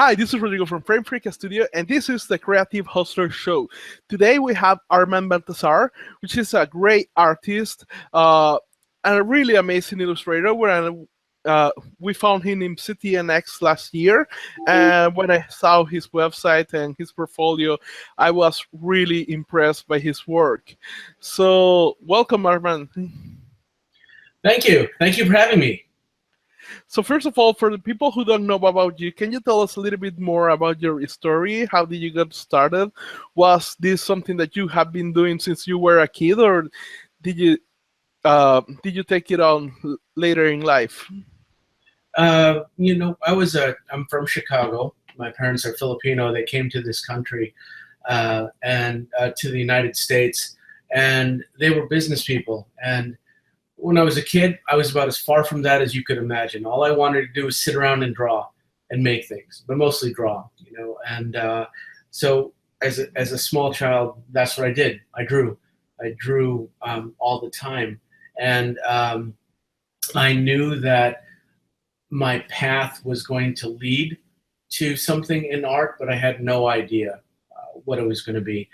Hi, this is Rodrigo from Frame Freak Studio, and this is the Creative Hustler Show. Today we have Armand Baltazar, which is a great artist and a really amazing illustrator. We found him in CTNX last year, and when I saw his website and his portfolio, I was really impressed by his work. So, welcome, Armand. Thank you. Thank you for having me. So first of all, for the people who don't know about you, can you tell us a little bit more about your story? How did you get started? Was this something that you have been doing since you were a kid, or did you take it on later in life? I'm from Chicago. My parents are Filipino. They came to this country and to the United States, and they were business people. And when I was a kid, I was about as far from that as you could imagine. All I wanted to do was sit around and draw and make things, but mostly draw, And so as a small child, that's what I did. I drew all the time. And I knew that my path was going to lead to something in art, but I had no idea what it was going to be.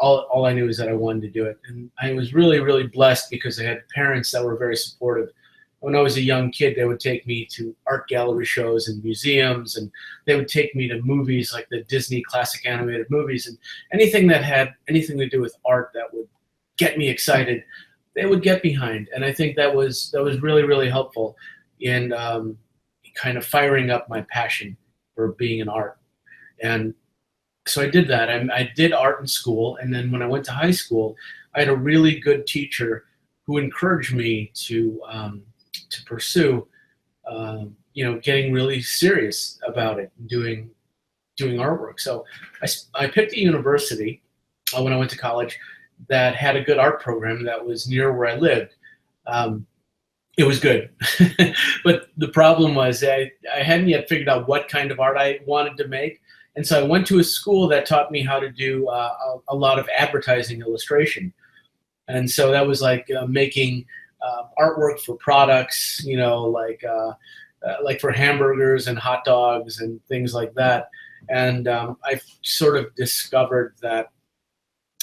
All I knew is that I wanted to do it. And I was really, really blessed because I had parents that were very supportive. When I was a young kid, they would take me to art gallery shows and museums, and they would take me to movies like the Disney classic animated movies, and anything that had anything to do with art that would get me excited, they would get behind. And I think that was really, really helpful in kind of firing up my passion for being in art. And so I did that. I did art in school, and then when I went to high school, I had a really good teacher who encouraged me to pursue, getting really serious about it, and doing artwork. So I picked a university when I went to college that had a good art program that was near where I lived. It was good, but the problem was I hadn't yet figured out what kind of art I wanted to make. And so I went to a school that taught me how to do a lot of advertising illustration. And so that was like making artwork for products, like for hamburgers and hot dogs and things like that. And I sort of discovered that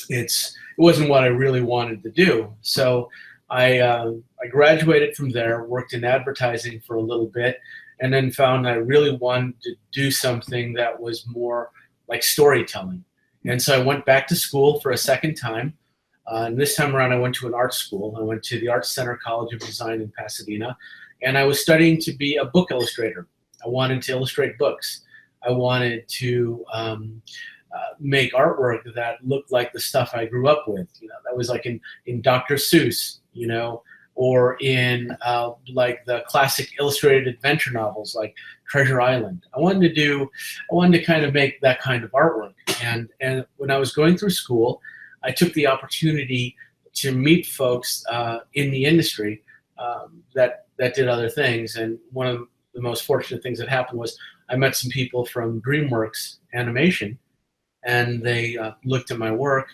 it wasn't what I really wanted to do. So I graduated from there, worked in advertising for a little bit, and then found I really wanted to do something that was more like storytelling. And so I went back to school for a second time. And this time around, I went to an art school. I went to the Art Center College of Design in Pasadena. And I was studying to be a book illustrator. I wanted to illustrate books. I wanted to make artwork that looked like the stuff I grew up with. That was like in Dr. Seuss, or in like the classic illustrated adventure novels like Treasure Island. I wanted to kind of make that kind of artwork. And when I was going through school, I took the opportunity to meet folks in the industry that did other things. And one of the most fortunate things that happened was I met some people from DreamWorks Animation, and they looked at my work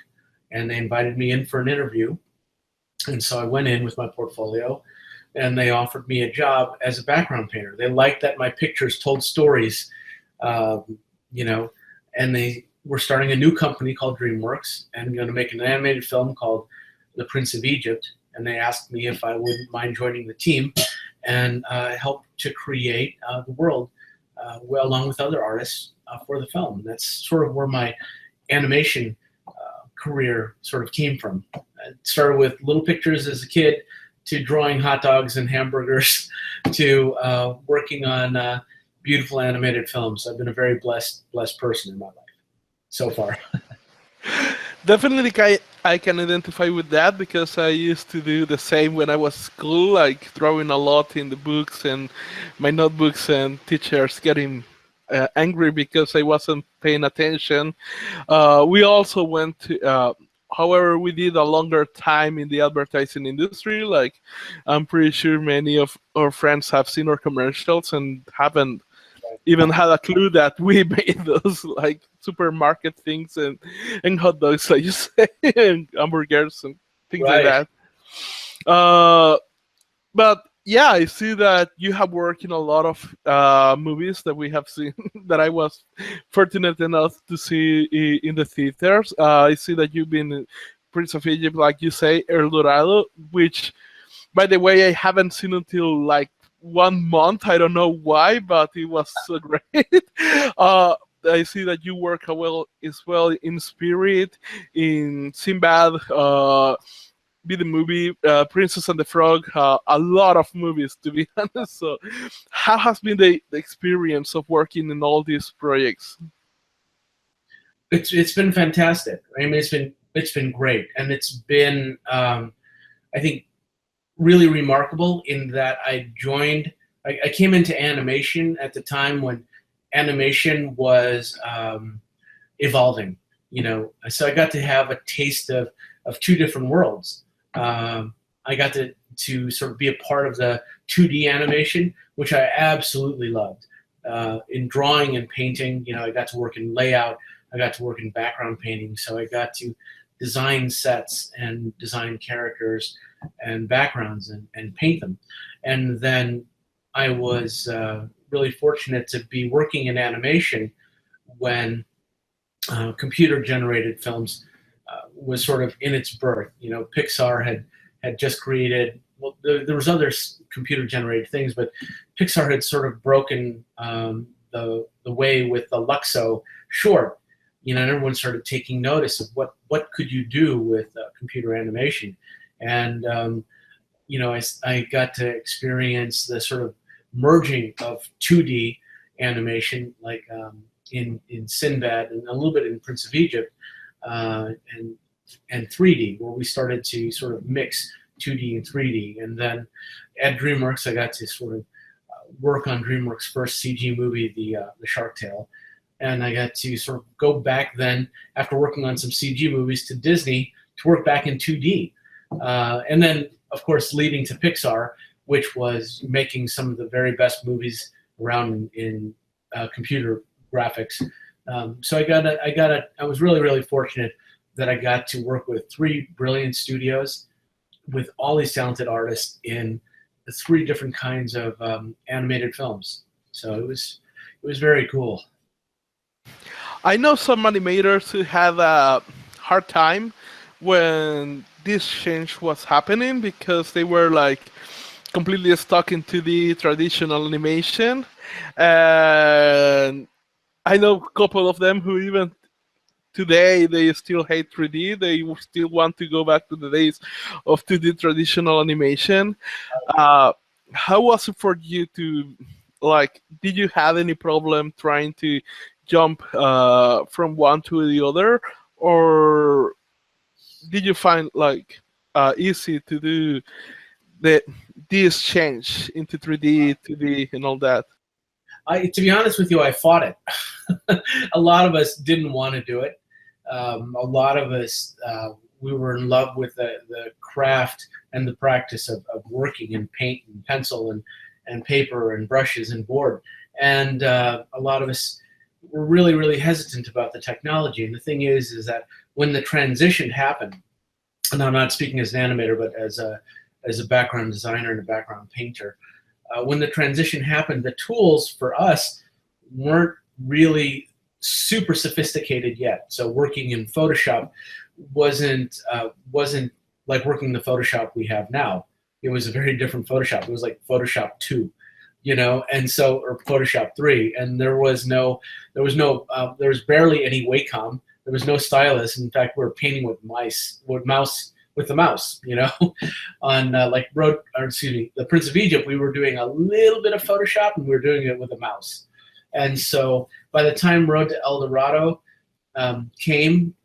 and they invited me in for an interview. And so I went in with my portfolio, and they offered me a job as a background painter. They liked that my pictures told stories, and they were starting a new company called DreamWorks and going to make an animated film called The Prince of Egypt. And they asked me if I wouldn't mind joining the team and help to create the world along with other artists for the film. And that's sort of where my animation career sort of came from. It started with little pictures as a kid, to drawing hot dogs and hamburgers, to working on beautiful animated films. I've been a very blessed person in my life so far. Definitely, I can identify with that because I used to do the same when I was in school, like drawing a lot in the books and my notebooks, and teachers getting angry because I wasn't paying attention. We also went to, however, we did a longer time in the advertising industry. Like, I'm pretty sure many of our friends have seen our commercials and haven't even had a clue that we made those like supermarket things and hot dogs, like you say, and hamburgers and things like that. But Yeah, I see that you have worked in a lot of movies that we have seen that I was fortunate enough to see in the theaters. I see that you've been in Prince of Egypt, like you say, Eldorado, which, by the way, I haven't seen until like 1 month. I don't know why, but it was so great. uh, I see that you work well as well in Spirit, in Sinbad. Be the movie Princess and the Frog, a lot of movies to be honest. So, how has been the experience of working in all these projects? It's been fantastic. I mean, it's been great, and it's been I think really remarkable in that I joined. I came into animation at the time when animation was evolving. So I got to have a taste of two different worlds. I got to sort of be a part of the 2D animation, which I absolutely loved. In drawing and painting, I got to work in layout. I got to work in background painting, so I got to design sets and design characters and backgrounds and paint them. And then I was really fortunate to be working in animation when computer-generated films was sort of in its birth. Pixar had just created. Well, there was other computer-generated things, but Pixar had sort of broken the way with the Luxo short. And everyone started taking notice of what could you do with computer animation, and I got to experience the sort of merging of 2D animation, like in Sinbad and a little bit in Prince of Egypt, and 3D, where we started to sort of mix 2D and 3D. And then at DreamWorks, I got to sort of work on DreamWorks' first CG movie, the Shark Tale. And I got to sort of go back then, after working on some CG movies, to Disney to work back in 2D. And then, of course, leading to Pixar, which was making some of the very best movies around in computer graphics. So I was really, really fortunate that I got to work with three brilliant studios with all these talented artists in the three different kinds of animated films. So it was very cool. I know some animators who had a hard time when this change was happening because they were like completely stuck into the traditional animation, and I know a couple of them who even today they still hate 3D. They still want to go back to the days of 2D traditional animation. Uh, how was it for you to, like, did you have any problem trying to jump from one to the other, or did you find like easy to do the this change into 3D, 2D, and all that? To be honest with you, I fought it. A lot of us didn't want to do it. A lot of us, we were in love with the craft and the practice of working in paint and pencil and paper and brushes and board. And a lot of us were really, really hesitant about the technology. And the thing is that when the transition happened, and I'm not speaking as an animator, but as a background designer and a background painter, when the transition happened, the tools for us weren't really super sophisticated yet. So working in Photoshop wasn't like working the Photoshop we have now. It was a very different Photoshop. It was like Photoshop 2, and so, or Photoshop 3, and there was barely any Wacom. There was no stylus. In fact, we were painting with the mouse, on the Prince of Egypt, we were doing a little bit of Photoshop, and we were doing it with a mouse. And so by the time Road to Eldorado came,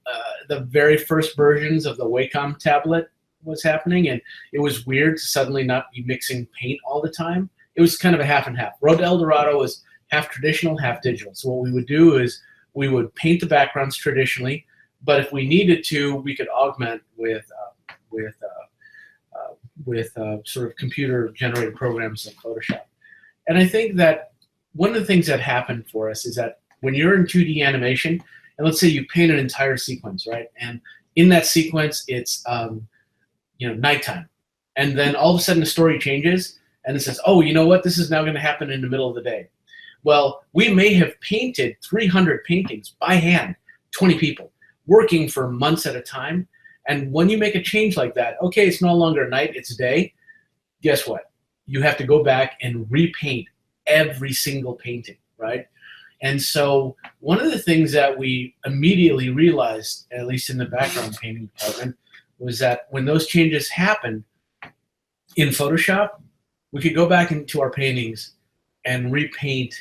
the very first versions of the Wacom tablet was happening, and it was weird to suddenly not be mixing paint all the time. It was kind of a half and half. Road to Eldorado was half traditional, half digital. So what we would do is we would paint the backgrounds traditionally, but if we needed to, we could augment with sort of computer-generated programs like Photoshop. And I think that one of the things that happened for us is that when you're in 2D animation, and let's say you paint an entire sequence, right? And in that sequence, it's nighttime, and then all of a sudden the story changes, and it says, oh, you know what? This is now going to happen in the middle of the day. Well, we may have painted 300 paintings by hand, 20 people, working for months at a time. And when you make a change like that, okay, it's no longer night, it's day. Guess what? You have to go back and repaint every single painting, right? And so one of the things that we immediately realized, at least in the background painting department, was that when those changes happened in Photoshop, we could go back into our paintings and repaint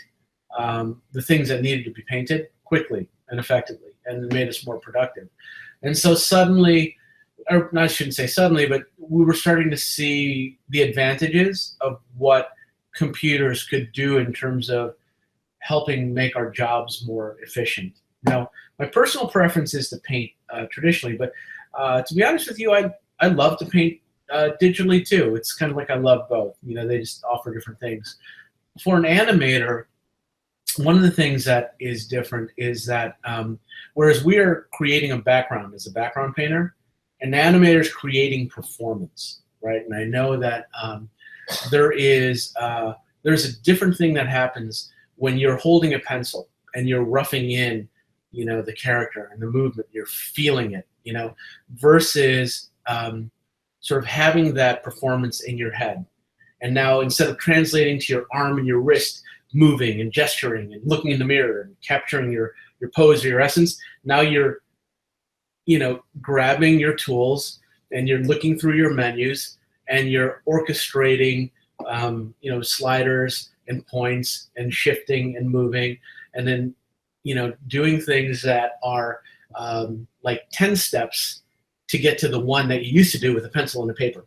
the things that needed to be painted quickly and effectively, and it made us more productive. And so suddenly, or I shouldn't say suddenly, but we were starting to see the advantages of what computers could do in terms of helping make our jobs more efficient. Now, my personal preference is to paint traditionally, but to be honest with you, I love to paint digitally too. It's kind of like I love both. You know, they just offer different things. For an animator, one of the things that is different is that whereas we are creating a background as a background painter, an animator is creating performance, right? And I know that there's a different thing that happens when you're holding a pencil and you're roughing in, you know, the character and the movement, you're feeling it, you know, versus sort of having that performance in your head. And now instead of translating to your arm and your wrist moving and gesturing and looking in the mirror and capturing your pose or your essence, now you're, you know, grabbing your tools and you're looking through your menus and you're orchestrating, you know, sliders and points and shifting and moving, and then, you know, doing things that are like 10 steps to get to the one that you used to do with a pencil and a paper.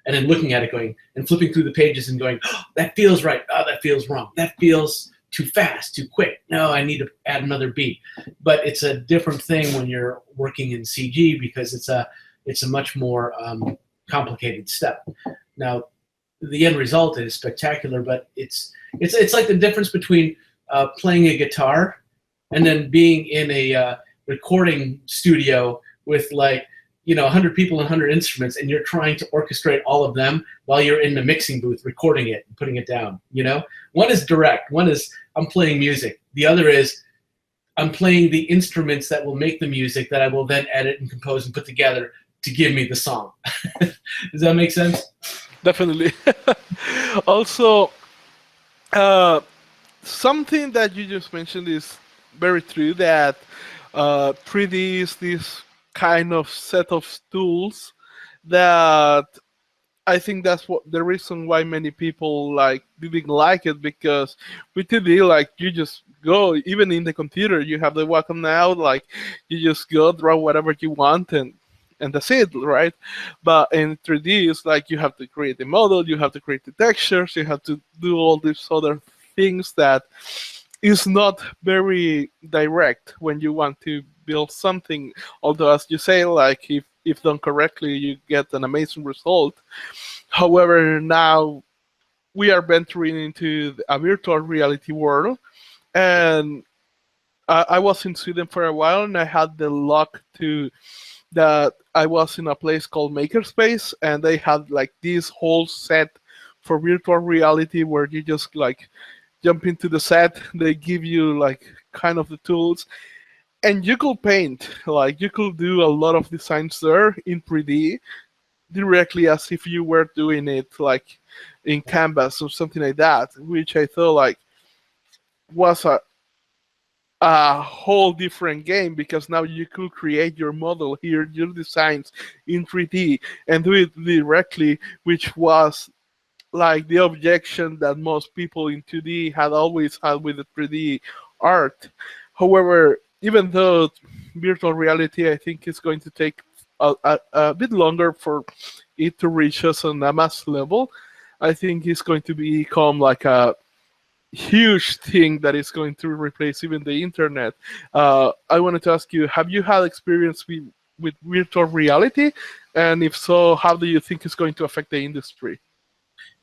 And then looking at it, going and flipping through the pages and going, oh, that feels right. Oh, that feels wrong. That feels too fast, too quick. No, I need to add another beat. But it's a different thing when you're working in CG because it's a much more complicated step. Now, the end result is spectacular, but it's like the difference between playing a guitar and then being in a recording studio with, like, you know, 100 people and 100 instruments, and you're trying to orchestrate all of them while you're in the mixing booth recording it and putting it down, you know? One is direct. One is I'm playing music. The other is I'm playing the instruments that will make the music that I will then edit and compose and put together to give me the song. Does that make sense? Definitely. Also, something that you just mentioned is very true, that 3D is this kind of set of tools that I think that's what the reason why many people like didn't like it, because with 2D, like, you just go, even in the computer, you have the Wacom now, like, you just go draw whatever you want and that's it, right? But in 3D, it's like you have to create the model, you have to create the textures, you have to do all these other things that is not very direct when you want to build something. Although, as you say, like, if done correctly, you get an amazing result. However, now we are venturing into a virtual reality world, and I was in Sweden for a while, and I had the luck that I was in a place called Makerspace, and they had like this whole set for virtual reality where you just like jump into the set, they give you like kind of the tools, and you could paint, like you could do a lot of designs there in 3D directly as if you were doing it like in Canvas or something like that, which I thought like was a whole different game, because now you could create your model here, your designs in 3D and do it directly, which was like the objection that most people in 2D had always had with the 3D art. However, even though virtual reality, I think, is going to take a bit longer for it to reach us on a mass level, I think it's going to become like a huge thing that is going to replace even the internet. I wanted to ask you, have you had experience with virtual reality? And if so, how do you think it's going to affect the industry?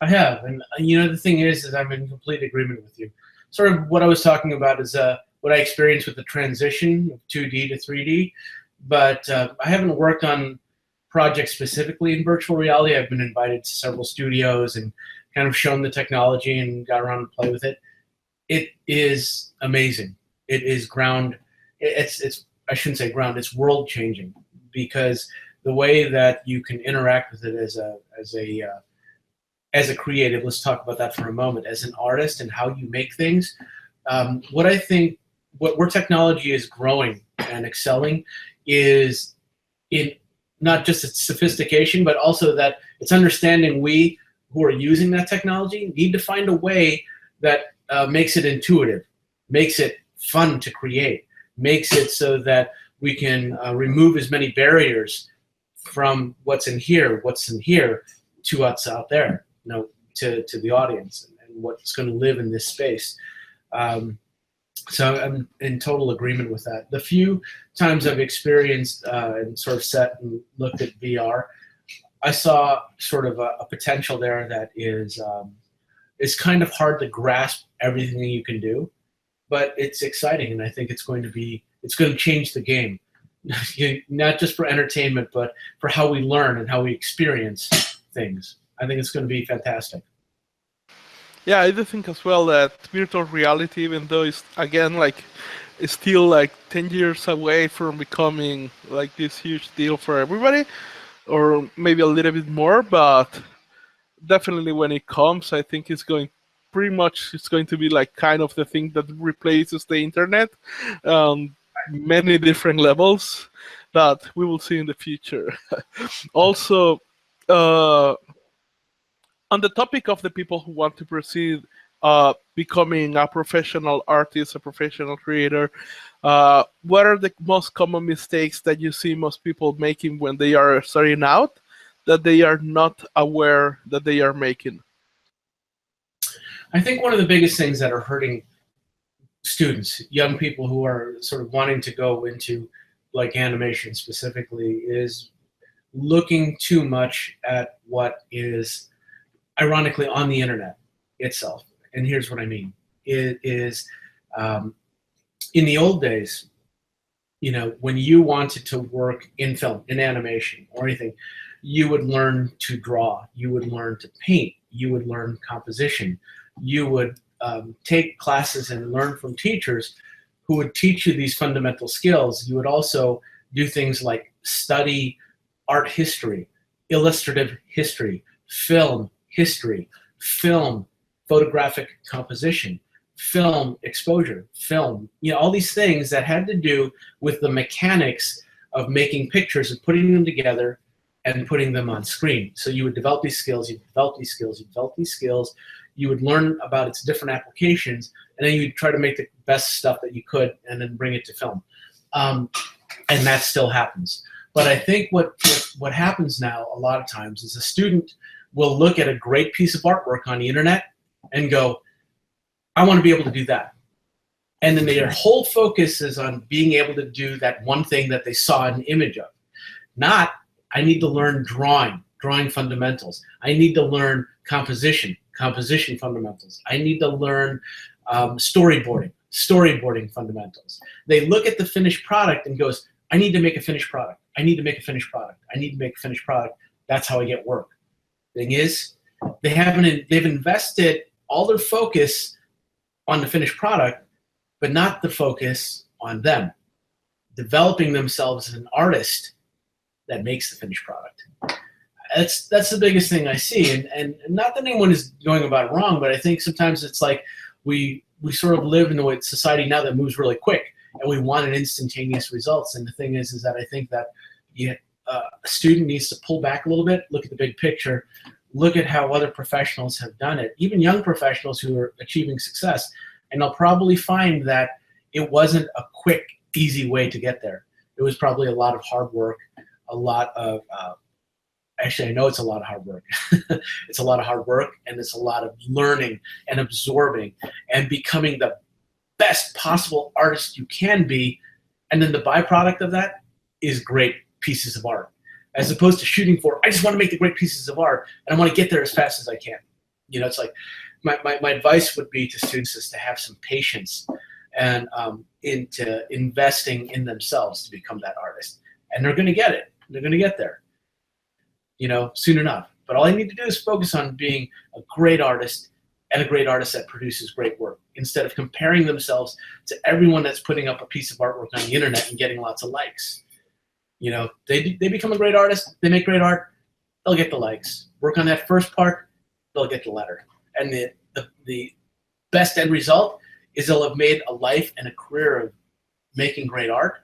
I have, and you know, the thing is I'm in complete agreement with you. Sort of what I was talking about is what I experienced with the transition of 2D to 3D, but I haven't worked on projects specifically in virtual reality. I've been invited to several studios and kind of shown the technology and got around to play with it. It is amazing. It is it's I shouldn't say ground, it's world changing, because the way that you can interact with it as a creative, let's talk about that for a moment, as an artist and how you make things. What I think, where technology is growing and excelling is in not just its sophistication, but also that it's understanding we who are using that technology need to find a way that makes it intuitive, makes it fun to create, makes it so that we can remove as many barriers from what's in here to what's out there, to the audience and what's going to live in this space. So I'm in total agreement with that. The few times I've experienced and sort of sat and looked at VR, I saw sort of a potential there that is kind of hard to grasp everything that you can do, but it's exciting, and I think it's going to change the game, not just for entertainment, but for how we learn and how we experience things. I think it's going to be fantastic. Yeah, I do think as well that virtual reality, even though it's again like it's still like 10 years away from becoming like this huge deal for everybody, or maybe a little bit more, but definitely when it comes, I think it's going to be like kind of the thing that replaces the internet, many different levels that we will see in the future. Also, on the topic of the people who want to proceed becoming a professional artist, a professional creator, what are the most common mistakes that you see most people making when they are starting out that they are not aware that they are making? I think one of the biggest things that are hurting students, young people who are sort of wanting to go into like animation specifically, is looking too much at what is ironically on the internet itself. And here's what I mean. It is in the old days, when you wanted to work in film, in animation or anything, you would learn to draw, you would learn to paint, you would learn composition, you would take classes and learn from teachers who would teach you these fundamental skills. You would also do things like study art history, illustrative history, film history, film photographic composition, film exposure, film, all these things that had to do with the mechanics of making pictures and putting them together and putting them on screen. So you would develop these skills, you would learn about its different applications, and then you'd try to make the best stuff that you could and then bring it to film. And that still happens. But I think what happens now a lot of times is a student will look at a great piece of artwork on the internet and go, I want to be able to do that. And then their whole focus is on being able to do that one thing that they saw an image of. Not, I need to learn drawing fundamentals. I need to learn composition fundamentals. I need to learn storyboarding fundamentals. They look at the finished product and goes, I need to make a finished product. I need to make a finished product. I need to make a finished product. That's how I get work. Thing is, they've invested all their focus on the finished product, but not the focus on them developing themselves as an artist that makes the finished product. That's the biggest thing I see, and not that anyone is going about it wrong, but I think sometimes it's like we sort of live in a society now that moves really quick, and we want an instantaneous results. And the thing is that I think that a student needs to pull back a little bit, look at the big picture, look at how other professionals have done it, even young professionals who are achieving success, and they'll probably find that it wasn't a quick, easy way to get there. It was probably a lot of hard work, a lot of actually, I know it's a lot of hard work. It's a lot of hard work, and it's a lot of learning and absorbing and becoming the best possible artist you can be. And then the byproduct of that is great pieces of art, as opposed to shooting for, I just want to make the great pieces of art, and I want to get there as fast as I can. It's like my advice would be to students is to have some patience and into investing in themselves to become that artist. And they're going to get it. They're going to get there. Soon enough. But all I need to do is focus on being a great artist and a great artist that produces great work, instead of comparing themselves to everyone that's putting up a piece of artwork on the internet and getting lots of likes. They become a great artist, they make great art, they'll get the likes. Work on that first part, they'll get the letter. And the best end result is they'll have made a life and a career of making great art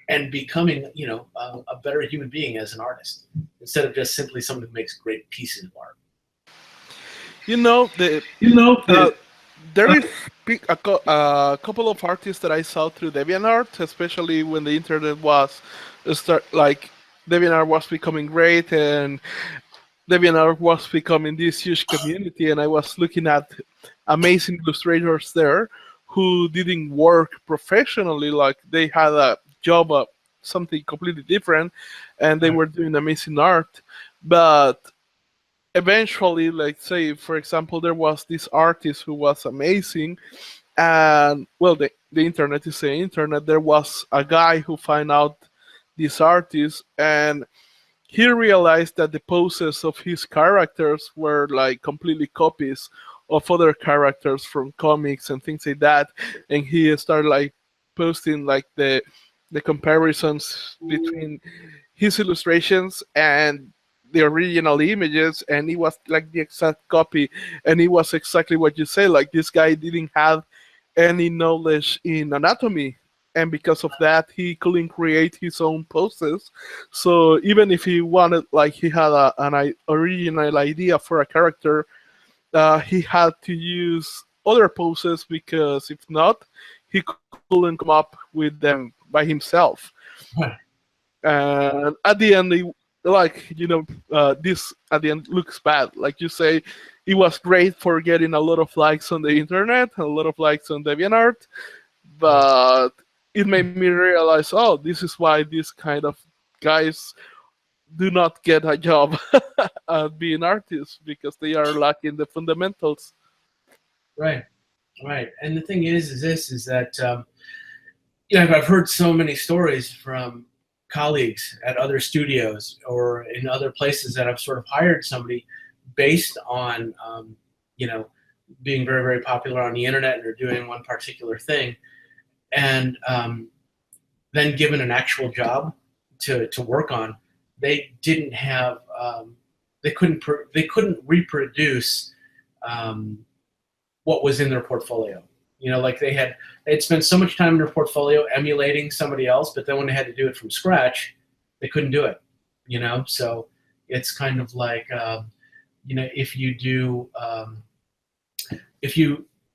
and becoming, a better human being as an artist, instead of just simply someone who makes great pieces of art. Uh, there is a couple of artists that I saw through Debian Art, especially when the internet was Debian Art was becoming great, and Debian Art was becoming this huge community, and I was looking at amazing illustrators there who didn't work professionally, like they had a job of something completely different, and they were doing amazing art. But eventually, like say, for example, there was this artist who was amazing, and well, the internet is the internet. There was a guy who found out this artist, and he realized that the poses of his characters were like completely copies of other characters from comics and things like that, and he started like posting like the comparisons between his illustrations and the original images, and it was like the exact copy, and it was exactly what you say, like this guy didn't have any knowledge in anatomy, and because of that he couldn't create his own poses. So even if he wanted, like he had an original idea for a character, he had to use other poses, because if not, he couldn't come up with them by himself. Right. And at the end, this at the end looks bad. Like you say, it was great for getting a lot of likes on the internet, a lot of likes on DeviantArt, but it made me realize, oh, this is why these kind of guys do not get a job at being artists, because they are lacking the fundamentals. Right. And the thing is that I've heard so many stories from colleagues at other studios or in other places that I've sort of hired somebody based on being very, very popular on the internet, and they're doing one particular thing, and then given an actual job to work on, they didn't have they couldn't reproduce what was in their portfolio. Like they'd spent so much time in their portfolio emulating somebody else, but then when they had to do it from scratch, they couldn't do it. So it's kind of like if you do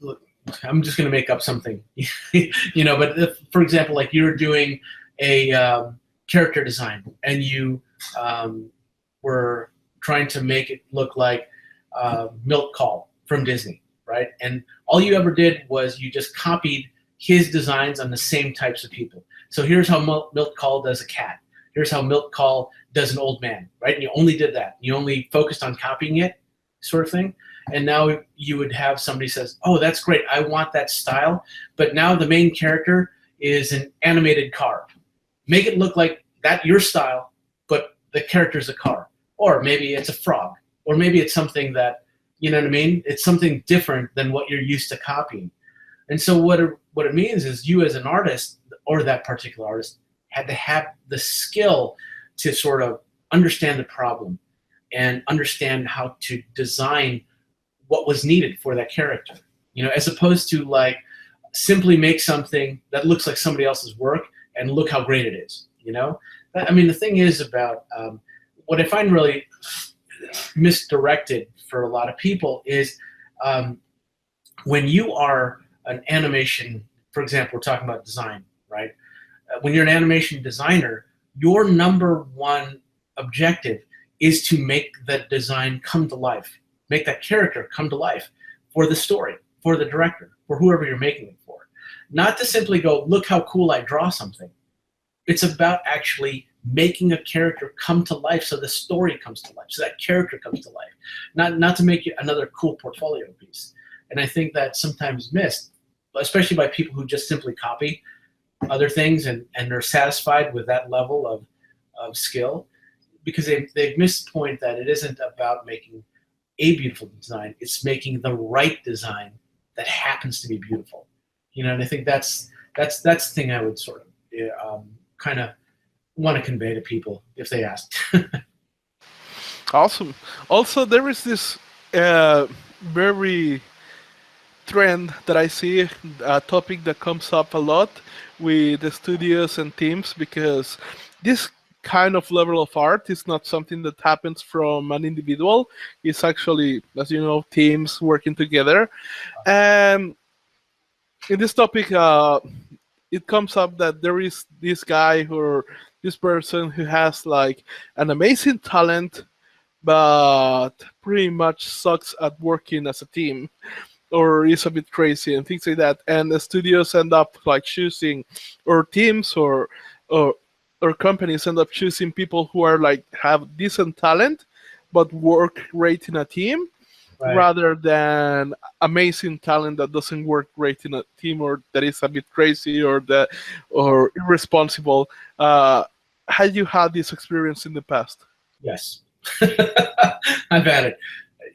look, I'm just going to make up something, but if, for example, like you're doing a character design and you were trying to make it look like Milk Call from Disney, right? And all you ever did was you just copied his designs on the same types of people. So here's how Milk Call does a cat. Here's how Milk Call does an old man, right? And you only did that. You only focused on copying it, sort of thing. And now you would have somebody says, oh, that's great, I want that style, but now the main character is an animated car. Make it look like that, your style, but the character's a car. Or maybe it's a frog. Or maybe it's something that, you know what I mean? It's something different than what you're used to copying. And so what it means is you as an artist, or that particular artist, had to have the skill to sort of understand the problem and understand how to design what was needed for that character. As opposed to like simply make something that looks like somebody else's work and look how great it is. I mean, the thing is about what I find really misdirected for a lot of people is when you are an animation, for example, we're talking about design, right? When you're an animation designer, your number one objective is to make that design come to life, make that character come to life for the story, for the director, for whoever you're making it for. Not to simply go, look how cool I draw something. It's about actually making a character come to life so the story comes to life, so that character comes to life. Not to make it another cool portfolio piece. And I think that's sometimes missed, especially by people who just simply copy other things and are satisfied with that level of skill. because they've missed the point that it isn't about making a beautiful design; it's making the right design that happens to be beautiful. And I think that's the thing I would sort of kind of want to convey to people if they ask. Awesome. Also, there is this very trend that I see, a topic that comes up a lot with the studios and teams, because this kind of level of art is not something that happens from an individual. It's actually, as you know, teams working together. And in this topic, it comes up that there is this guy or this person who has like an amazing talent, but pretty much sucks at working as a team, or is a bit crazy and things like that. And the studios end up like choosing, or teams or or companies end up choosing people who are like have decent talent but work great in a team, Right. rather than amazing talent that doesn't work great in a team, or that is a bit crazy or irresponsible. Had you had this experience in the past? Yes. I've had it.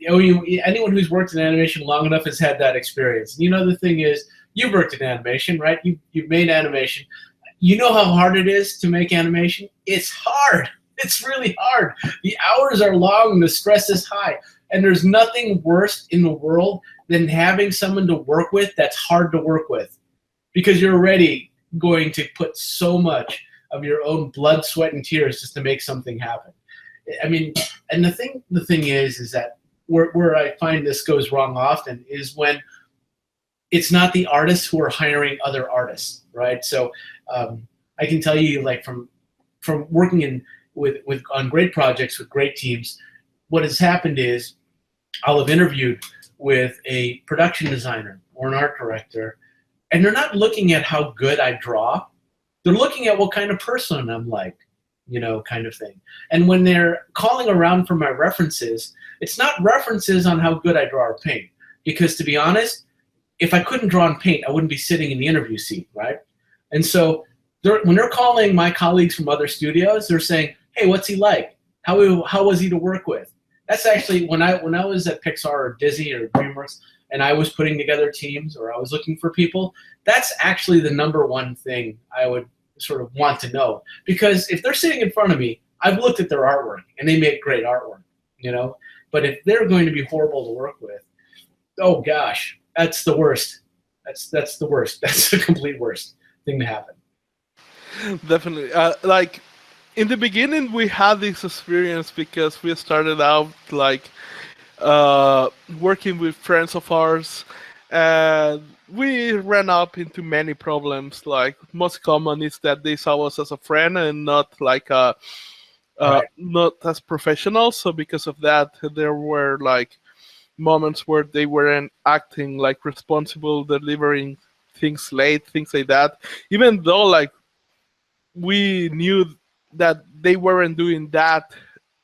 Anyone who's worked in animation long enough has had that experience. The thing is, you've worked in animation, right? You've made animation. You know how hard it is to make animation? It's hard. It's really hard. The hours are long and the stress is high. And there's nothing worse in the world than having someone to work with that's hard to work with, because you're already going to put so much of your own blood, sweat, and tears just to make something happen. I mean, and the thing is that where I find this goes wrong often is when it's not the artists who are hiring other artists, right? So I can tell you, like from working on great projects with great teams, what has happened is I'll have interviewed with a production designer or an art director, and they're not looking at how good I draw. They're looking at what kind of person I'm like, kind of thing. And when they're calling around for my references, it's not references on how good I draw or paint. Because to be honest, if I couldn't draw and paint, I wouldn't be sitting in the interview seat, right? And so when they're calling my colleagues from other studios, they're saying, hey, what's he like? How was he to work with? That's actually, when I was at Pixar or Disney or DreamWorks, and I was putting together teams or I was looking for people, that's actually the number one thing I would sort of want to know. Because if they're sitting in front of me, I've looked at their artwork and they make great artwork, But if they're going to be horrible to work with, oh gosh, that's the worst. That's the worst. That's the complete worst thing to happen. Definitely. Like in the beginning, we had this experience because we started out like working with friends of ours, and we ran up into many problems. Like most common is that they saw us as a friend and not like Right. not as professionals. So because of that, there were like moments where they weren't acting like responsible, delivering things late, things like that. Even though like we knew that they weren't doing that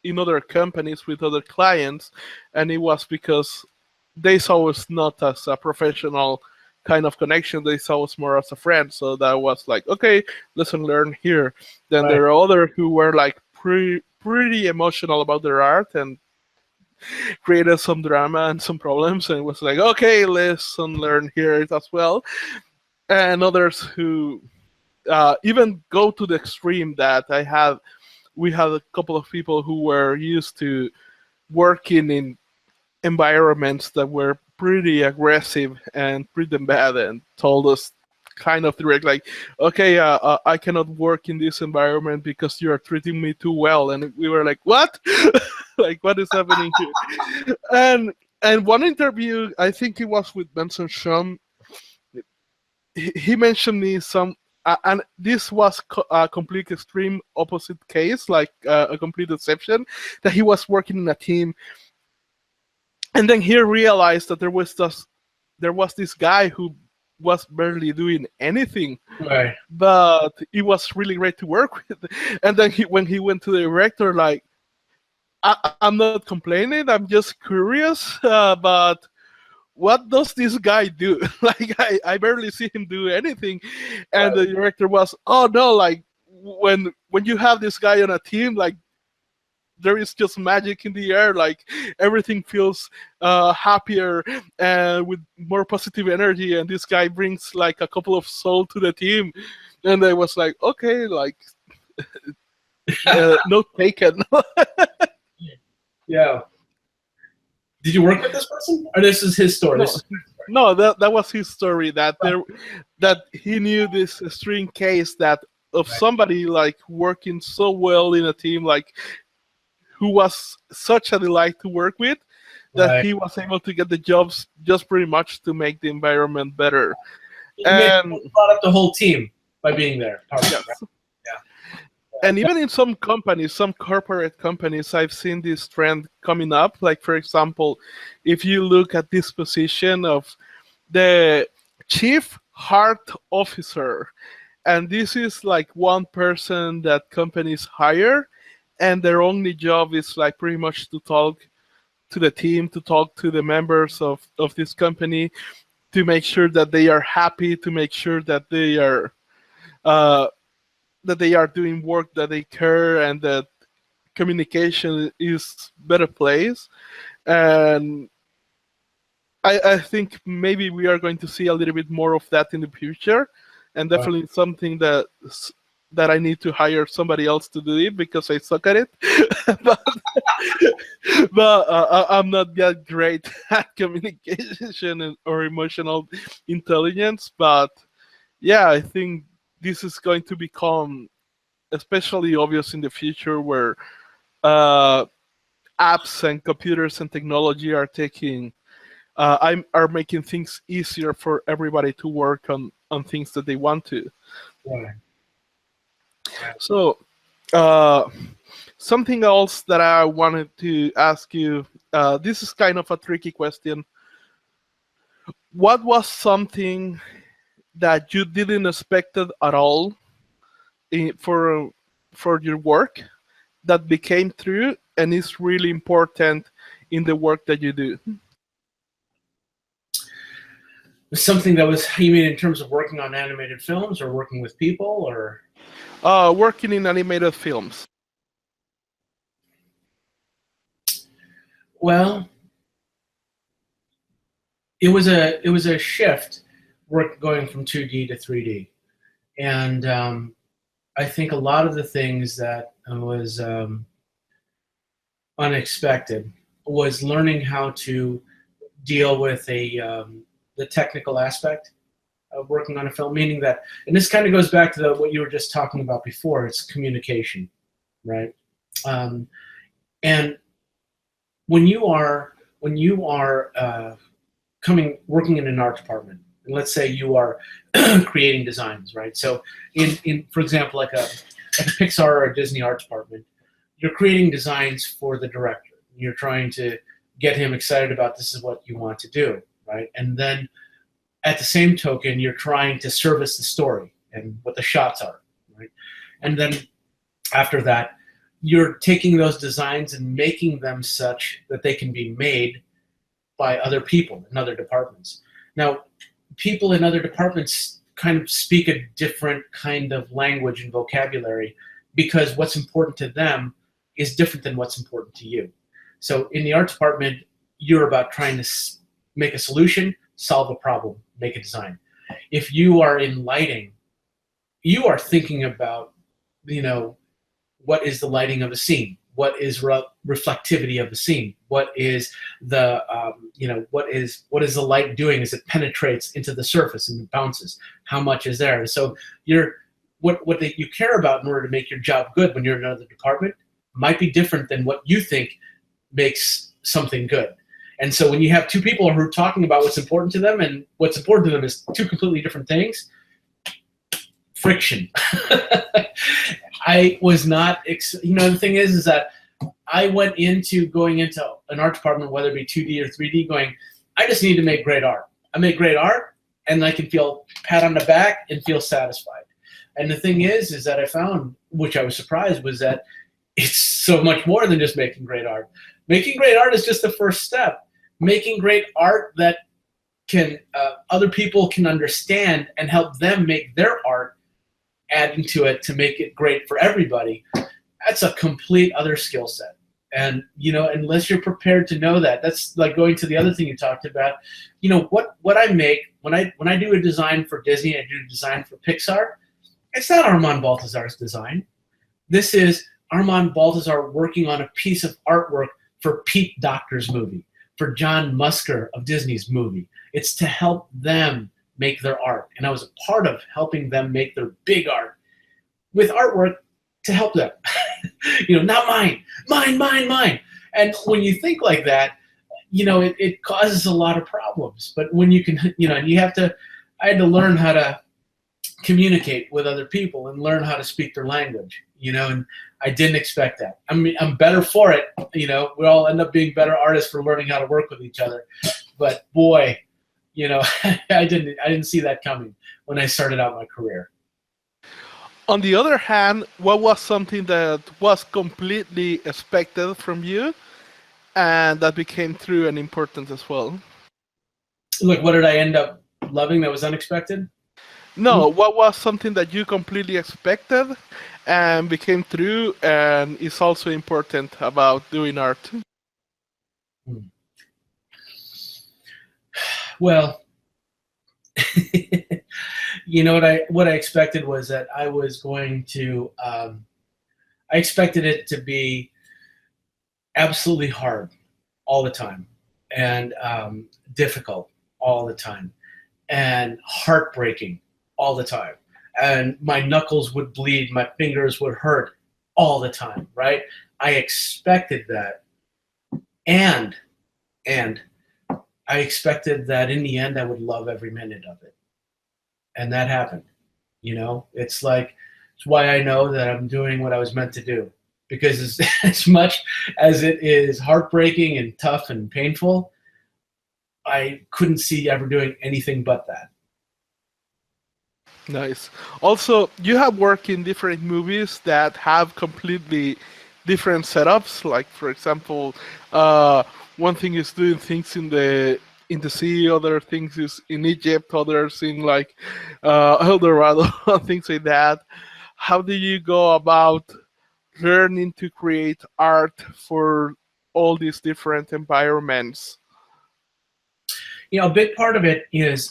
in other companies with other clients, and it was because they saw us not as a professional kind of connection. They saw us more as a friend. So that was like, okay, lesson learned here. Then Right. there are other who were like pretty emotional about their art and created some drama and some problems, and it was like, okay, lesson learned here as well. And others who even go to the extreme that we had a couple of people who were used to working in environments that were pretty aggressive and pretty bad, and told us kind of direct, like, okay, I cannot work in this environment because you are treating me too well. And we were like, what? Like, what is happening here? And one interview, I think it was with Benson Shum, he mentioned me some, and this was a complete extreme opposite case, like a complete exception, that he was working in a team, and then he realized that there was this guy who was barely doing anything, Right. but it was really great to work with. And then when he went to the director, like, I'm not complaining, I'm just curious, but what does this guy do? Like, I barely see him do anything. And the director was, oh no, like when you have this guy on a team, like there is just magic in the air. Like everything feels happier and with more positive energy. And this guy brings like a couple of soul to the team, and I was like, okay, like note taken. Yeah. Did you work with this person, or this is his story? No, no, that was his story. That he knew this string case that of Right. somebody like working so well in a team, like who was such a delight to work with, that Right. he was able to get the jobs just pretty much to make the environment better. You And brought up the whole team by being there. Part of it, right? yes, Yeah. and even in some companies, some corporate companies, I've seen this trend coming up. Like for example, if you look at this position of the chief heart officer, and this is like one person that companies hire, and their only job is like pretty much to talk to the team, to talk to the members of this company, to make sure that they are happy, to make sure uh, that they are doing work that they care, and that communication is better place. And I think maybe we are going to see a little bit more of that in the future, and Right. definitely something that I need to hire somebody else to do it because I suck at it. but I'm not that great at communication or emotional intelligence. But yeah, I think this is going to become especially obvious in the future, where uh, apps and computers and technology are taking are making things easier for everybody to work on things that they want to. Right. So uh, something else that I wanted to ask you, this is kind of a tricky question. What was something that you didn't expect it at all for your work that became true and is really important in the work that you do? Something that was, you mean in terms of working on animated films or working with people, or? Working in animated films. Well, it was a shift, work going from 2D to 3D, and I think a lot of the things that was unexpected was learning how to deal with the technical aspect of working on a film, meaning that, and this kind of goes back to what you were just talking about before, it's communication, right? Um, and when you are working in an art department, and let's say you are creating designs, right? So in for example, like a Pixar or a Disney art department, you're creating designs for the director. You're trying to get him excited about this is what you want to do, right? And then at the same token, you're trying to service the story and what the shots are, right? And then after that, you're taking those designs and making them such that they can be made by other people in other departments. Now, people in other departments kind of speak a different kind of language and vocabulary because what's important to them is different than what's important to you. So in the art department, you're about trying to make a solution, solve a problem, make a design. If you are in lighting, you are thinking about, what is the lighting of a scene? What is reflectivity of the scene? What is the what is the light doing as it penetrates into the surface and bounces? How much is there? And so what you care about in order to make your job good when you're in another department might be different than what you think makes something good. And so when you have two people who are talking about what's important to them, and what's important to them is two completely different things, friction. I was not, the thing is that I went into going into an art department, whether it be 2D or 3D, going, I just need to make great art. I make great art, and I can feel pat on the back and feel satisfied. And the thing is that I found, which I was surprised, was that it's so much more than just making great art. Making great art is just the first step. Making great art that can other people can understand and help them make their art, adding to it to make it great for everybody, that's a complete other skill set. And unless you're prepared to know that, that's like going to the other thing you talked about. What I make when I do a design for Disney, I do a design for Pixar. It's not Armand Baltazar's design. This is Armand Baltazar working on a piece of artwork for Pete Docter's movie, for John Musker of Disney's movie. It's to help them make their art. And I was a part of helping them make their big art with artwork to help them. Not mine. And when you think like that, it causes a lot of problems. But when you can, I had to learn how to communicate with other people and learn how to speak their language, and I didn't expect that. I mean, I'm better for it. We all end up being better artists for learning how to work with each other. But boy, I didn't see that coming when I started out my career. On the other hand, what was something that was completely expected from you and that became true and important as well? Look, what did I end up loving that was unexpected? No, what was something that you completely expected and became true and is also important about doing art? Well, what I expected was that I was going to I expected it to be absolutely hard all the time, and difficult all the time, and heartbreaking all the time, and my knuckles would bleed, my fingers would hurt all the time, right? I expected that, and I expected that in the end I would love every minute of it. And that happened. It's why I know that I'm doing what I was meant to do. Because as much as it is heartbreaking and tough and painful, I couldn't see ever doing anything but that. Nice. Also, you have worked in different movies that have completely different setups. Like, for example, one thing is doing things in the sea, other things is in Egypt, others in like Eldorado, things like that. How do you go about learning to create art for all these different environments? A big part of it is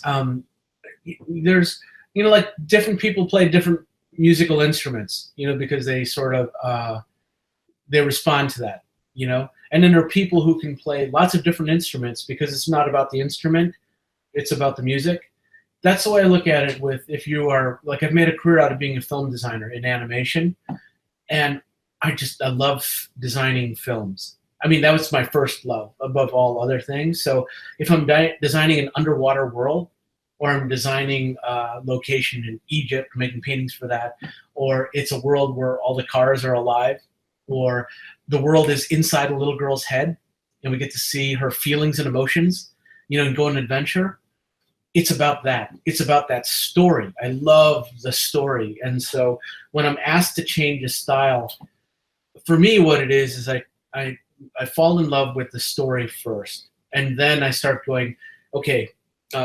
there's like different people play different musical instruments, because they sort of they respond to that, and then there are people who can play lots of different instruments because it's not about the instrument, it's about the music. That's the way I look at it. If you are like, I've made a career out of being a film designer in animation, and I love designing films. I mean, that was my first love above all other things. So if I'm designing an underwater world, or I'm designing a location in Egypt, making paintings for that, or it's a world where all the cars are alive, or the world is inside a little girl's head and we get to see her feelings and emotions, and go on an adventure. It's about that. It's about that story. I love the story. And so when I'm asked to change a style, for me, what it is I fall in love with the story first. And then I start going, okay,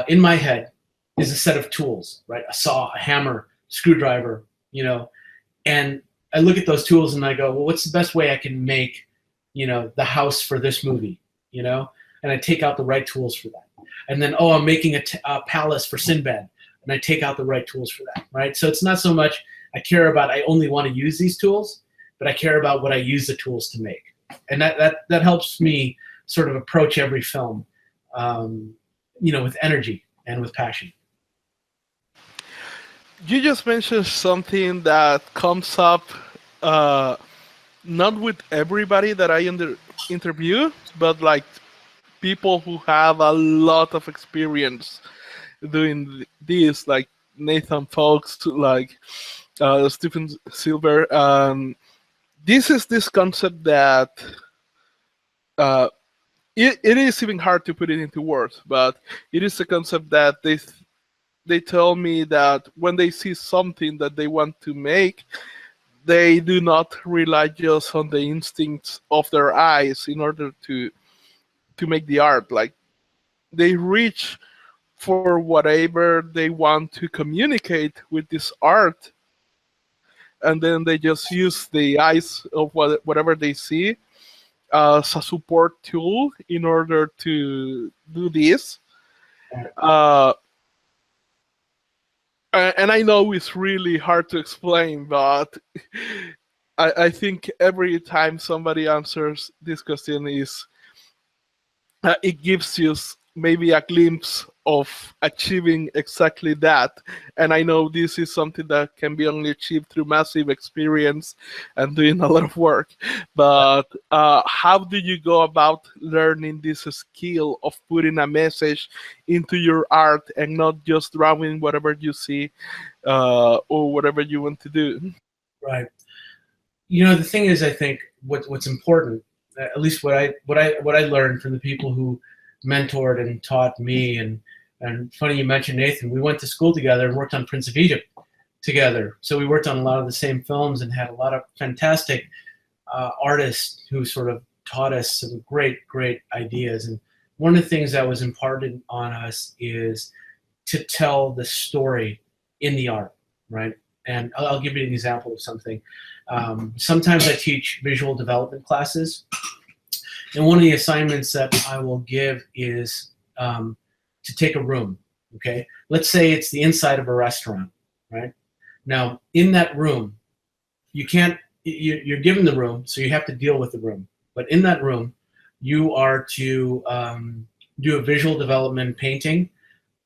in my head is a set of tools, right? A saw, a hammer, screwdriver, and I look at those tools and I go, well, what's the best way I can make, the house for this movie, and I take out the right tools for that. And then, I'm making a palace for Sinbad, and I take out the right tools for that, right? So it's not so much I care about I only want to use these tools, but I care about what I use the tools to make. And that helps me sort of approach every film, with energy and with passion. You just mentioned something that comes up not with everybody that I interview, but like people who have a lot of experience doing this, like Nathan Fox, like Stephen Silver. This is this concept that it is even hard to put it into words, but it is a concept that they tell me that when they see something that they want to make, they do not rely just on the instincts of their eyes in order to make the art. Like, they reach for whatever they want to communicate with this art, and then they just use the eyes of whatever they see, as a support tool in order to do this. Uh, and I know it's really hard to explain, but I think every time somebody answers this question is it gives you maybe a glimpse of achieving exactly that. And I know this is something that can be only achieved through massive experience and doing a lot of work. But how do you go about learning this skill of putting a message into your art and not just drawing whatever you see or whatever you want to do? Right. The thing is, I think what's important, at least what I learned from the people who mentored and taught me, and funny you mentioned Nathan. We went to school together and worked on Prince of Egypt together. So we worked on a lot of the same films and had a lot of fantastic artists who sort of taught us some great ideas. And one of the things that was imparted on us is to tell the story in the art, right? And I'll give you an example of something. Sometimes I teach visual development classes, and one of the assignments that I will give is to take a room, okay? Let's say it's the inside of a restaurant, right? Now, in that room, you're given the room, so you have to deal with the room. But in that room, you are to do a visual development painting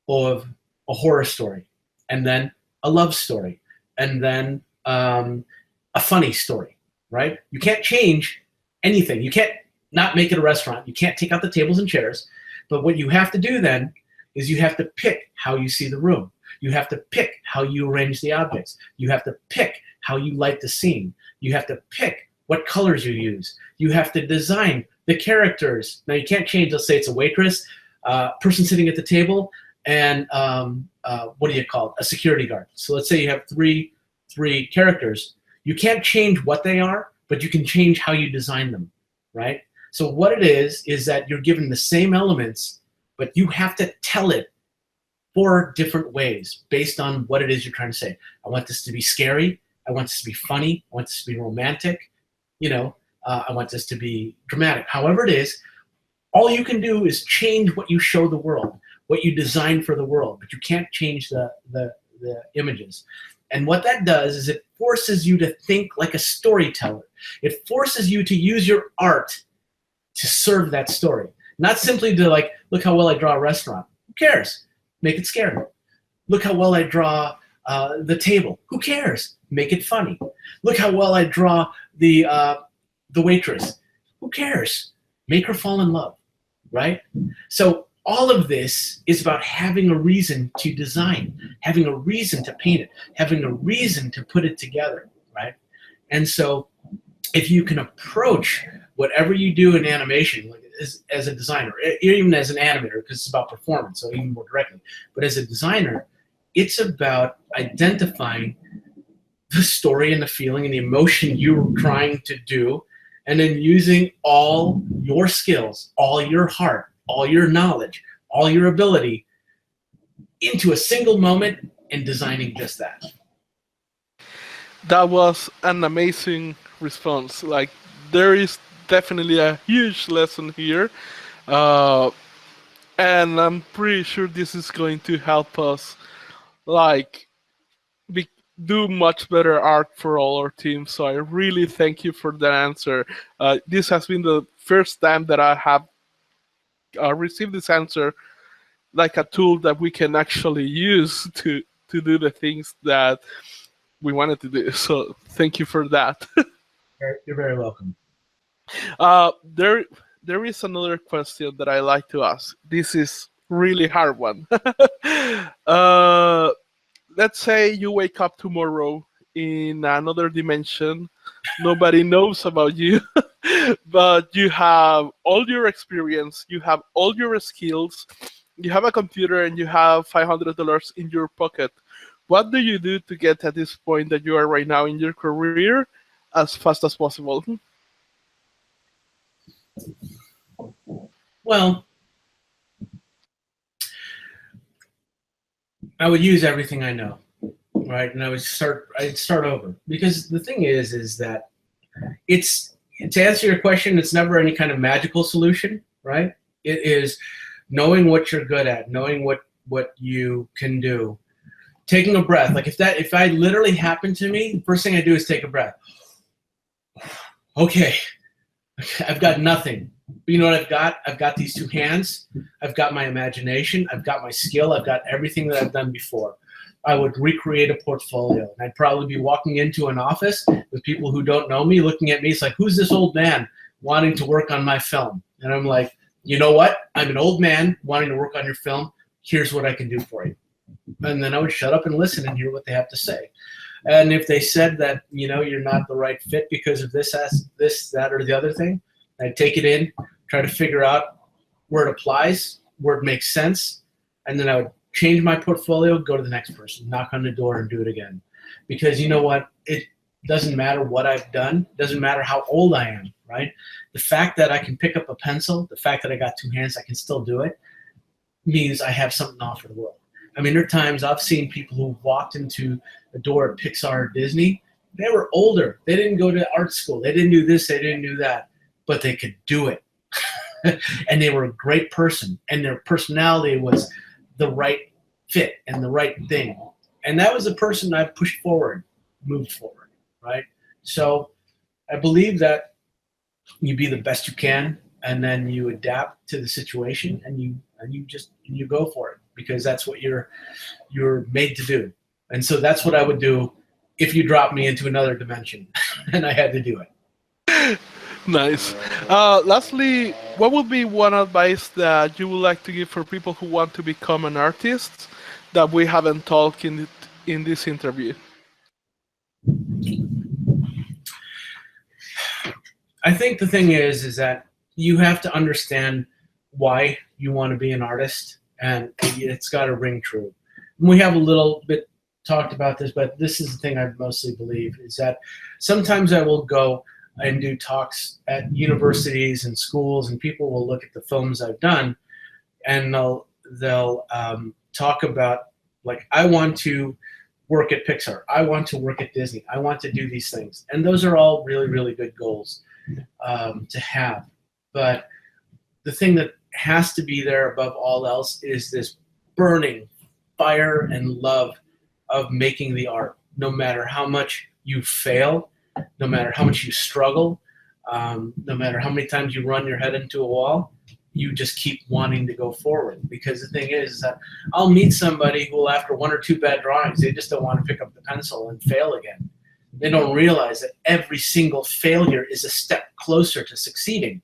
of a horror story, and then a love story, and then a funny story, right? You can't change anything. You can't not make it a restaurant. You can't take out the tables and chairs. But what you have to do then is you have to pick how you see the room. You have to pick how you arrange the objects. You have to pick how you light the scene. You have to pick what colors you use. You have to design the characters. Now you can't change, let's say it's a waitress, person sitting at the table, and what do you call it? A security guard. So let's say you have three characters. You can't change what they are, but you can change how you design them, right? So what it is that you're given the same elements, but you have to tell it 4 different ways based on what it is you're trying to say. I want this to be scary. I want this to be funny. I want this to be romantic. I want this to be dramatic. However it is, all you can do is change what you show the world, what you design for the world, but you can't change the images. And what that does is it forces you to think like a storyteller. It forces you to use your art to serve that story. Not simply to look how well I draw a restaurant. Who cares? Make it scary. Look how well I draw the table. Who cares? Make it funny. Look how well I draw the waitress. Who cares? Make her fall in love, right? So all of this is about having a reason to design, having a reason to paint it, having a reason to put it together, right? And so if you can approach whatever you do in animation, like as a designer, even as an animator, because it's about performance, so even more directly, but as a designer, it's about identifying the story and the feeling and the emotion you're trying to do, and then using all your skills, all your heart, all your knowledge, all your ability into a single moment and designing just that. That was an amazing response. Like, there is definitely a huge lesson here. And I'm pretty sure this is going to help us, like, do much better art for all our teams. So I really thank you for that answer. This has been the first time that I have received this answer, like a tool that we can actually use to do the things that we wanted to do. So thank you for that. You're very welcome. There is another question that I like to ask. This is really hard one. Let's say you wake up tomorrow in another dimension. Nobody knows about you, but you have all your experience, you have all your skills, you have a computer, and you have $500 in your pocket. What do you do to get at this point that you are right now in your career as fast as possible? Well, I would use everything I know, right? And I'd start over, because the thing is that it's to answer your question, it's never any kind of magical solution, right? It is knowing what you're good at, knowing what you can do, taking a breath. Like if I literally happened to me, the first thing I do is take a breath. Okay, I've got nothing. But you know what I've got? I've got these two hands. I've got my imagination. I've got my skill. I've got everything that I've done before. I would recreate a portfolio. And I'd probably be walking into an office with people who don't know me, looking at me. It's like, who's this old man wanting to work on my film? And I'm like, you know what? I'm an old man wanting to work on your film. Here's what I can do for you. And then I would shut up and listen and hear what they have to say. And if they said that, you know, you're not the right fit because of this, that, or the other thing, I'd take it in, try to figure out where it applies, where it makes sense, and then I would change my portfolio, go to the next person, knock on the door, and do it again. Because you know what? It doesn't matter what I've done. It doesn't matter how old I am, right? The fact that I can pick up a pencil, the fact that I got two hands, I can still do it, means I have something to offer the world. I mean, there are times I've seen people who walked into the door at Pixar or Disney. They were older. They didn't go to art school. They didn't do this. They didn't do that. But they could do it. And they were a great person. And their personality was the right fit and the right thing. And that was the person I pushed forward, moved forward, right? So I believe that you be the best you can, and then you adapt to the situation, and you go for it, because that's what you're made to do. And so that's what I would do if you dropped me into another dimension and I had to do it. Nice. Lastly, what would be one advice that you would like to give for people who want to become an artist that we haven't talked in this interview? I think the thing is that you have to understand why you want to be an artist, and it's got to ring true. We have a little bit talked about this, but this is the thing I mostly believe, is that sometimes I will go and do talks at universities and schools, and people will look at the films I've done, and they'll talk about, like, I want to work at Pixar, I want to work at Disney, I want to do these things, and those are all really, really good goals to have. But the thing that has to be there above all else is this burning fire and love of making the art. No matter how much you fail, no matter how much you struggle, no matter how many times you run your head into a wall, you just keep wanting to go forward. Because the thing is that I'll meet somebody who will, after one or two bad drawings, they just don't want to pick up the pencil and fail again. They don't realize that every single failure is a step closer to succeeding.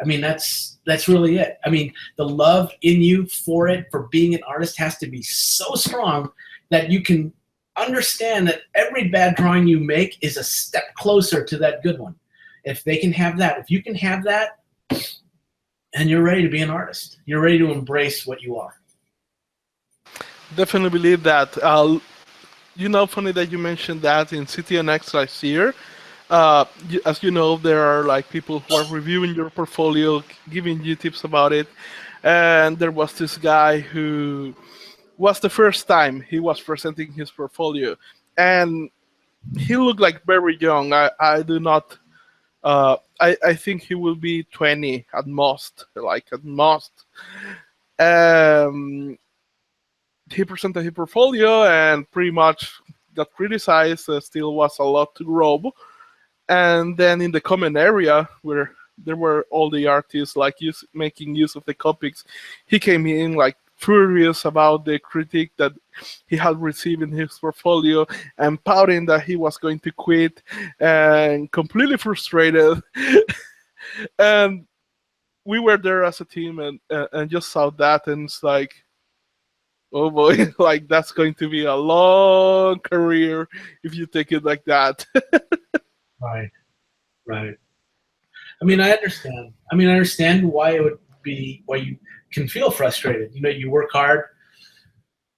I mean, that's really it. I mean, the love in you for it, for being an artist, has to be so strong that you can understand that every bad drawing you make is a step closer to that good one. If they can have that, if you can have that, and you're ready to be an artist, you're ready to embrace what you are. Definitely believe that. You know, funny that you mentioned that in CTNX last year. As you know, there are like people who are reviewing your portfolio, giving you tips about it. And there was this guy who was the first time he was presenting his portfolio, and he looked like very young. I do not. I think he will be 20 at most, like at most. He presented his portfolio and pretty much got criticized. Still was a lot to grow. And then in the comment area, where there were all the artists like making use of the copics, he came in like furious about the critique that he had received in his portfolio, and pouting that he was going to quit, and completely frustrated. And we were there as a team and just saw that, and it's like, oh boy, like that's going to be a long career if you take it like that. Right. I mean, I understand why it would be, why you can feel frustrated. You know, you work hard,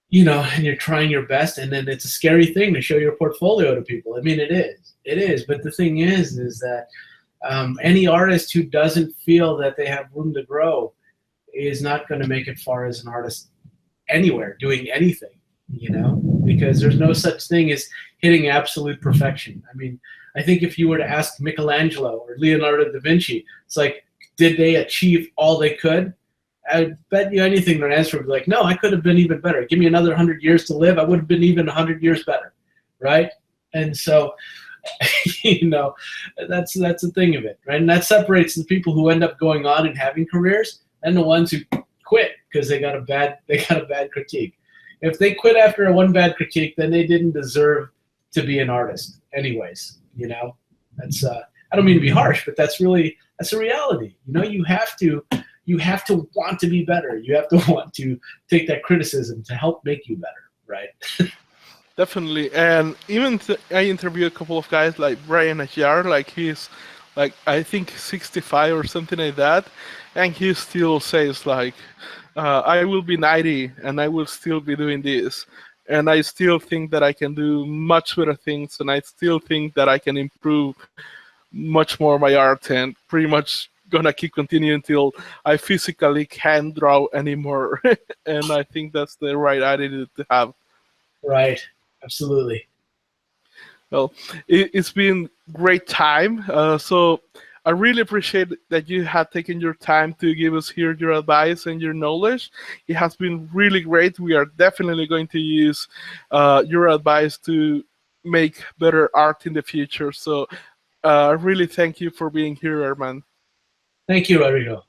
you know, and you're trying your best, and then it's a scary thing to show your portfolio to people. I mean, it is. But the thing is that any artist who doesn't feel that they have room to grow is not going to make it far as an artist anywhere, doing anything. because there's no such thing as hitting absolute perfection. I mean, I think if you were to ask Michelangelo or Leonardo da Vinci, it's like, did they achieve all they could? I bet you anything their answer would be like, no, I could have been even better. Give me another 100 years to live, I would have been even 100 years better, right? And so, that's the thing of it, right? And that separates the people who end up going on and having careers and the ones who quit because they got a bad critique. If they quit after one bad critique, then they didn't deserve to be an artist, anyways. That's I don't mean to be harsh, but that's a reality. You have to want to be better. You have to want to take that criticism to help make you better, right? Definitely, and even I interviewed a couple of guys like Brian Ajar, like he's like I think 65 or something like that, and he still says like, I will be 90 and I will still be doing this, and I still think that I can do much better things, and I still think that I can improve much more my art, and pretty much gonna keep continuing until I physically can't draw anymore. And I think that's the right attitude to have. Right. Absolutely. Well, it's been great time. So I really appreciate that you had taken your time to give us here your advice and your knowledge. It has been really great. We are definitely going to use your advice to make better art in the future. So I really thank you for being here, Armand. Thank you, Rodrigo.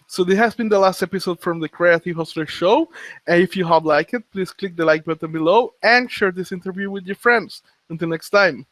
So this has been the last episode from the Creative Hustler Show. And if you have liked it, please click the like button below and share this interview with your friends. Until next time.